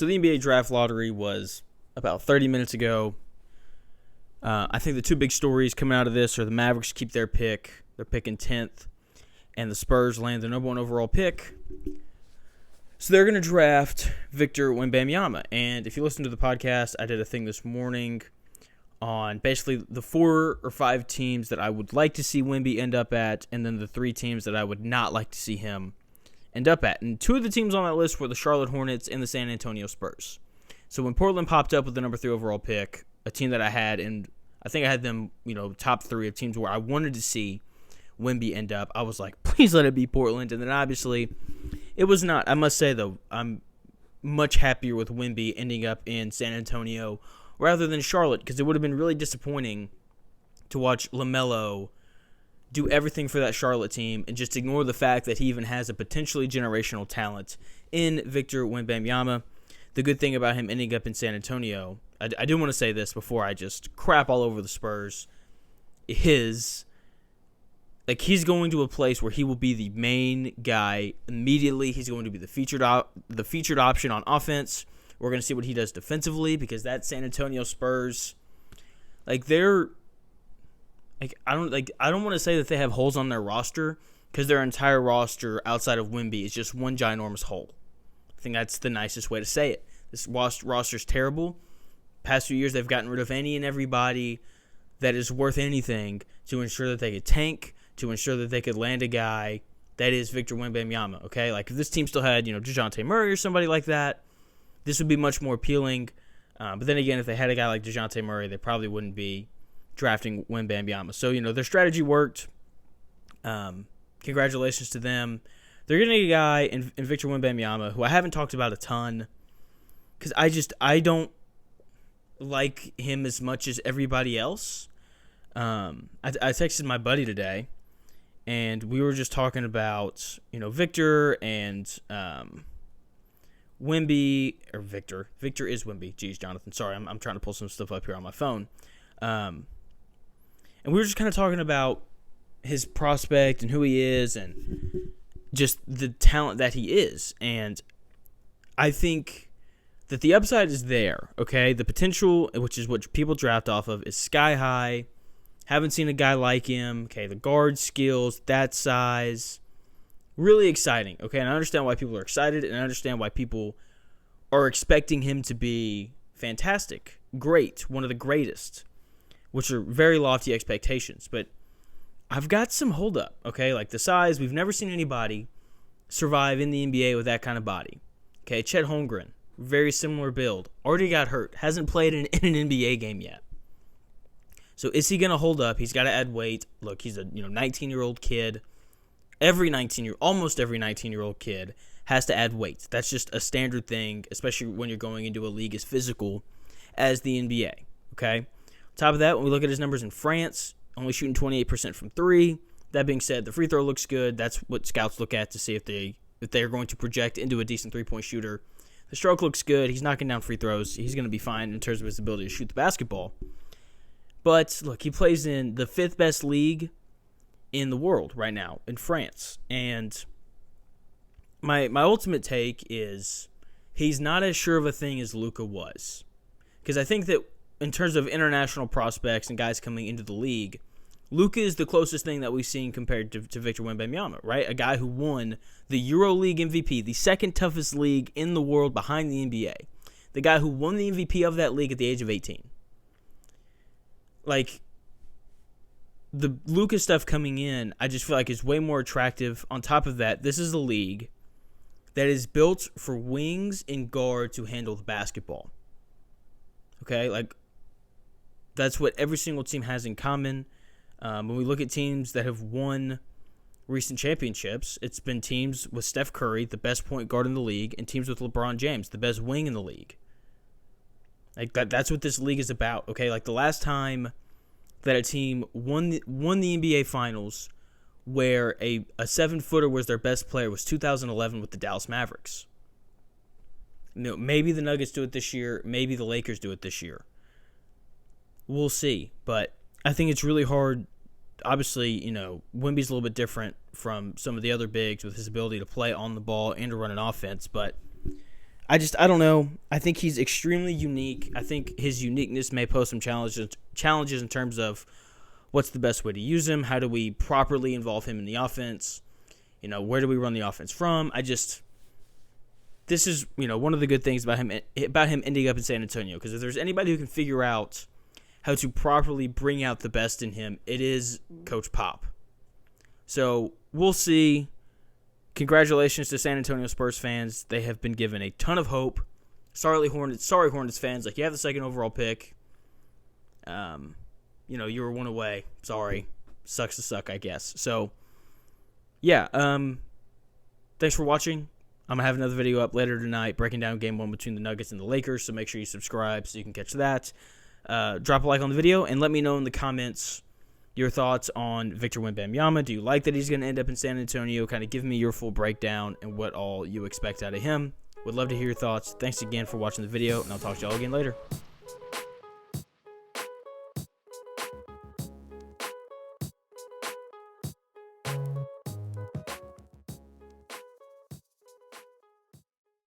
So the NBA draft lottery was about 30 minutes ago. I think the two big stories coming out of this are the Mavericks keep their pick. They're picking 10th. And the Spurs land their number 1 overall pick. So they're going to draft Victor Wembanyama. And if you listen to the podcast, I did a thing this morning on basically the 4 or 5 teams that I would like to see Wemby end up at, and then the 3 teams that I would not like to see him end up at. And 2 of the teams on that list were the Charlotte Hornets and the San Antonio Spurs. So when Portland popped up with the number 3 overall pick, a team that I had, and I think I had them, top 3 of teams where I wanted to see Wemby end up, I was like, please let it be Portland. And then obviously it was not. I must say, though, I'm much happier with Wemby ending up in San Antonio rather than Charlotte, because it would have been really disappointing to watch LaMelo do everything for that Charlotte team and just ignore the fact that he even has a potentially generational talent in Victor Wembanyama. The good thing about him ending up in San Antonio, I do want to say this before I just crap all over the Spurs, is he's going to a place where he will be the main guy immediately. He's going to be the featured option on offense. We're going to see what he does defensively, because that San Antonio Spurs, I don't want to say that they have holes on their roster, because their entire roster outside of Wemby is just one ginormous hole. I think that's the nicest way to say it. This roster's terrible. Past few years, they've gotten rid of any and everybody that is worth anything to ensure that they could tank, to ensure that they could land a guy that is Victor Wembanyama, okay? Like, if this team still had, DeJounte Murray or somebody like that, this would be much more appealing. But then again, if they had a guy like DeJounte Murray, they probably wouldn't be drafting Wembanyama. So, their strategy worked. Congratulations to them. They're getting a guy in Victor Wembanyama who I haven't talked about a ton, because I don't like him as much as everybody else. I texted my buddy today, and we were just talking about, Victor and Wemby, or Victor. Victor is Wemby. Jeez, Jonathan. Sorry, I'm trying to pull some stuff up here on my phone. And we were just kind of talking about his prospect and who he is and just the talent that he is. And I think that the upside is there, okay? The potential, which is what people draft off of, is sky high. Haven't seen a guy like him. Okay, the guard skills, that size, really exciting. Okay, and I understand why people are excited, and I understand why people are expecting him to be fantastic, great, one of the greatest, which are very lofty expectations. But I've got some holdup, okay? Like the size, we've never seen anybody survive in the NBA with that kind of body. Okay, Chet Holmgren, very similar build, already got hurt, hasn't played in an NBA game yet. So is he going to hold up? He's got to add weight. Look, he's a 19-year-old kid. Almost every 19-year-old kid has to add weight. That's just a standard thing, especially when you're going into a league as physical as the NBA. Okay. On top of that, when we look at his numbers in France, only shooting 28% from 3. That being said, the free throw looks good. That's what scouts look at to see if they're going to project into a decent 3-point shooter. The stroke looks good. He's knocking down free throws. He's going to be fine in terms of his ability to shoot the basketball. But, look, he plays in the 5th best league in the world right now, in France. And my ultimate take is he's not as sure of a thing as Luka was. Because I think that in terms of international prospects and guys coming into the league, Luka is the closest thing that we've seen compared to Victor Wembanyama, right? A guy who won the EuroLeague MVP, the second toughest league in the world behind the NBA. The guy who won the MVP of that league at the age of 18. Like, the Luka stuff coming in, I just feel like is way more attractive. On top of that, this is a league that is built for wings and guards who handle the basketball. Okay? Like, that's what every single team has in common. When we look at teams that have won recent championships, it's been teams with Steph Curry, the best point guard in the league, and teams with LeBron James, the best wing in the league. Like that's what this league is about, okay? Like the last time that a team won the NBA Finals where a 7-footer was their best player was 2011 with the Dallas Mavericks. Maybe the Nuggets do it this year. Maybe the Lakers do it this year. We'll see. But I think it's really hard. Obviously, Wemby's a little bit different from some of the other bigs with his ability to play on the ball and to run an offense. But I don't know. I think he's extremely unique. I think his uniqueness may pose some challenges in terms of what's the best way to use him. How do we properly involve him in the offense? Where do we run the offense from? This is, one of the good things about him ending up in San Antonio, because if there's anybody who can figure out how to properly bring out the best in him, it is Coach Pop. So we'll see. Congratulations to San Antonio Spurs fans. They have been given a ton of hope. Sorry, Hornets fans. You have the second overall pick. You were one away. Sorry. Sucks to suck, I guess. So, yeah. Thanks for watching. I'm going to have another video up later tonight breaking down Game 1 between the Nuggets and the Lakers, so make sure you subscribe so you can catch that. Drop a like on the video, and let me know in the comments your thoughts on Victor Wembanyama. Do you like that he's going to end up in San Antonio? Kind of give me your full breakdown and what all you expect out of him. Would love to hear your thoughts. Thanks again for watching the video, and I'll talk to y'all again later.